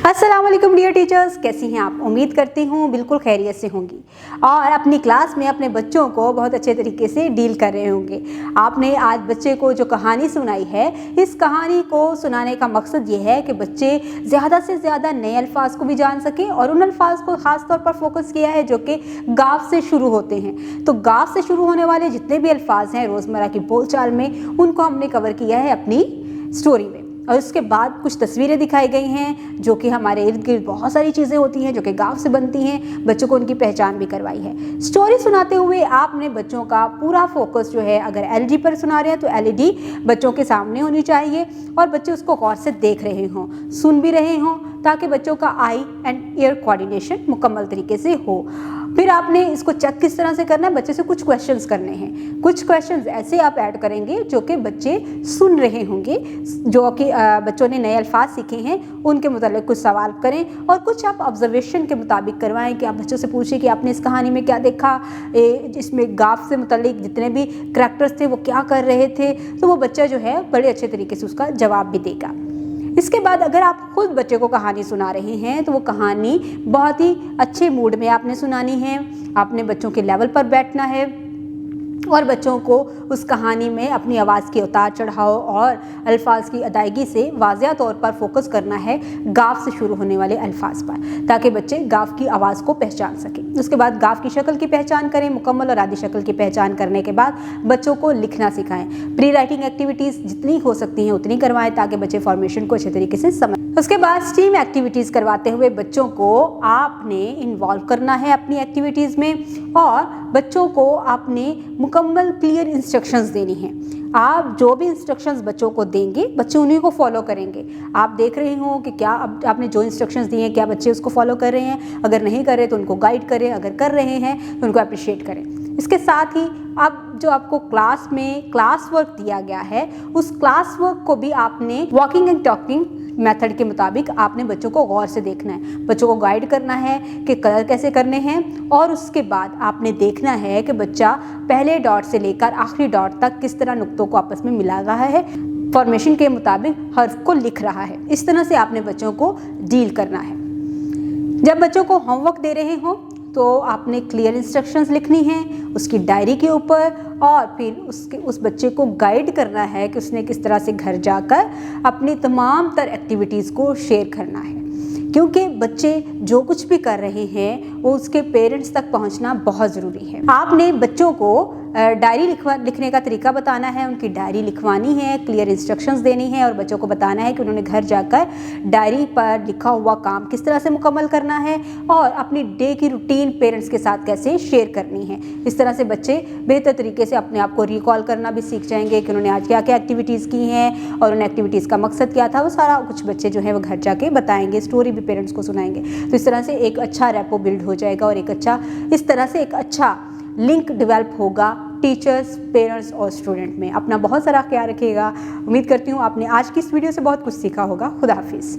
अस्सलाम वालेकुम dear teachers, कैसी हैं आप? उम्मीद करती हूँ बिल्कुल खैरियत से होंगी और अपनी क्लास में अपने बच्चों को बहुत अच्छे तरीके से डील कर रहे होंगे। आपने आज बच्चे को जो कहानी सुनाई है, इस कहानी को सुनाने का मकसद ये है कि बच्चे ज़्यादा से ज़्यादा नए अल्फाज को भी जान सकें और उन अल्फाज को ख़ास तौर पर फोकस किया है जो कि गाफ से शुरू होते हैं। तो गाफ से शुरू होने वाले जितने भी अल्फाज हैं रोज़मर्रा की बोलचाल में, उनको हमने कवर किया है अपनी स्टोरी में। और उसके बाद कुछ तस्वीरें दिखाई गई हैं जो कि हमारे इर्द गिर्द बहुत सारी चीज़ें होती हैं जो कि गाँव से बनती हैं, बच्चों को उनकी पहचान भी करवाई है। स्टोरी सुनाते हुए आपने बच्चों का पूरा फोकस जो है, अगर एलईडी पर सुना रहे हैं तो एलईडी बच्चों के सामने होनी चाहिए और बच्चे उसको गौर से देख रहे हों, सुन भी रहे हों, ताकि बच्चों का आई एंड ईयर कोऑर्डिनेशन मुकम्मल तरीके से हो। फिर आपने इसको चेक किस तरह से करना है, बच्चे से कुछ क्वेश्चंस करने हैं। कुछ क्वेश्चंस ऐसे आप ऐड करेंगे जो कि बच्चे सुन रहे होंगे, जो कि बच्चों ने नए अल्फाज सीखे हैं उनके मुताबिक कुछ सवाल करें और कुछ आप ऑब्जर्वेशन के मुताबिक करवाएं कि आप बच्चों से पूछें कि आपने इस कहानी में क्या देखा, इसमें गाफ से मुतालिक जितने भी करैक्टर्स थे वो क्या कर रहे थे। तो वो बच्चा जो है बड़े अच्छे तरीके से उसका जवाब भी देगा। इसके बाद अगर आप खुद बच्चे को कहानी सुना रहे हैं तो वो कहानी बहुत ही अच्छे मूड में आपने सुनानी है। आपने बच्चों के लेवल पर बैठना है और बच्चों को उस कहानी में अपनी आवाज़ के उतार चढ़ाव और अल्फाज की अदायगी से वाज़िया तौर पर फोकस करना है गाफ से शुरू होने वाले अल्फाज पर, ताकि बच्चे गाफ की आवाज़ को पहचान सकें। उसके बाद गाफ की शक्ल की पहचान करें। मुकम्मल और आदि शक्ल की पहचान करने के बाद बच्चों को लिखना सिखाएं। प्री राइटिंग एक्टिविटीज़ जितनी हो सकती हैं उतनी करवाएं ताकि बच्चे फॉर्मेशन को अच्छे तरीके से समझ। उसके बाद स्टीम एक्टिविटीज़ करवाते हुए बच्चों को आपने इन्वॉल्व करना है अपनी एक्टिविटीज़ में और बच्चों को आपने मुकम्मल क्लियर इंस्ट्रक्शंस देनी हैं। आप जो भी इंस्ट्रक्शंस बच्चों को देंगे बच्चे उन्हीं को फॉलो करेंगे। आप देख रहे हो कि क्या आपने जो इंस्ट्रक्शंस दिए हैं क्या बच्चे उसको फॉलो कर रहे हैं। अगर नहीं कर रहे तो उनको गाइड करें, अगर कर रहे हैं तो उनको अप्रिशिएट करें। इसके साथ ही अब जो आपको क्लास में क्लास वर्क दिया गया है उस क्लास वर्क को भी आपने वॉकिंग एंड टॉकिंग मेथड के मुताबिक आपने बच्चों को गौर से देखना है, बच्चों को गाइड करना है कि कलर कैसे करने हैं और उसके बाद आपने देखना है कि बच्चा पहले डॉट से लेकर आखिरी डॉट तक किस तरह नुक्तों को आपस में मिला रहा है, फॉर्मेशन के मुताबिक हर्फ को लिख रहा है। इस तरह से आपने बच्चों को डील करना है। जब बच्चों को होमवर्क दे रहे हो तो आपने क्लियर इंस्ट्रक्शंस लिखनी हैं उसकी डायरी के ऊपर और फिर उस बच्चे को गाइड करना है कि उसने किस तरह से घर जाकर अपनी तमाम तर एक्टिविटीज़ को शेयर करना है, क्योंकि बच्चे जो कुछ भी कर रहे हैं वो उसके पेरेंट्स तक पहुंचना बहुत ज़रूरी है। आपने बच्चों को डायरी लिखने का तरीका बताना है, उनकी डायरी लिखवानी है, क्लियर इंस्ट्रक्शंस देनी है और बच्चों को बताना है कि उन्होंने घर जाकर डायरी पर लिखा हुआ काम किस तरह से मुकम्मल करना है और अपनी डे की रूटीन पेरेंट्स के साथ कैसे शेयर करनी है। इस तरह से बच्चे बेहतर तरीके से अपने आप को रिकॉल करना भी सीख जाएंगे कि उन्होंने आज क्या क्या एक्टिविटीज़ की हैं और उन एक्टिविटीज़ का मकसद क्या था। वो सारा कुछ बच्चे जो है वो घर जाके बताएंगे, स्टोरी भी पेरेंट्स को सुनाएंगे। तो इस तरह से एक अच्छा रेपो बिल्ड हो जाएगा और इस तरह से एक अच्छा लिंक डेवलप होगा टीचर्स, पेरेंट्स और स्टूडेंट में। अपना बहुत सारा ख्याल रखिएगा। उम्मीद करती हूँ आपने आज की इस वीडियो से बहुत कुछ सीखा होगा। खुदा हाफिज़।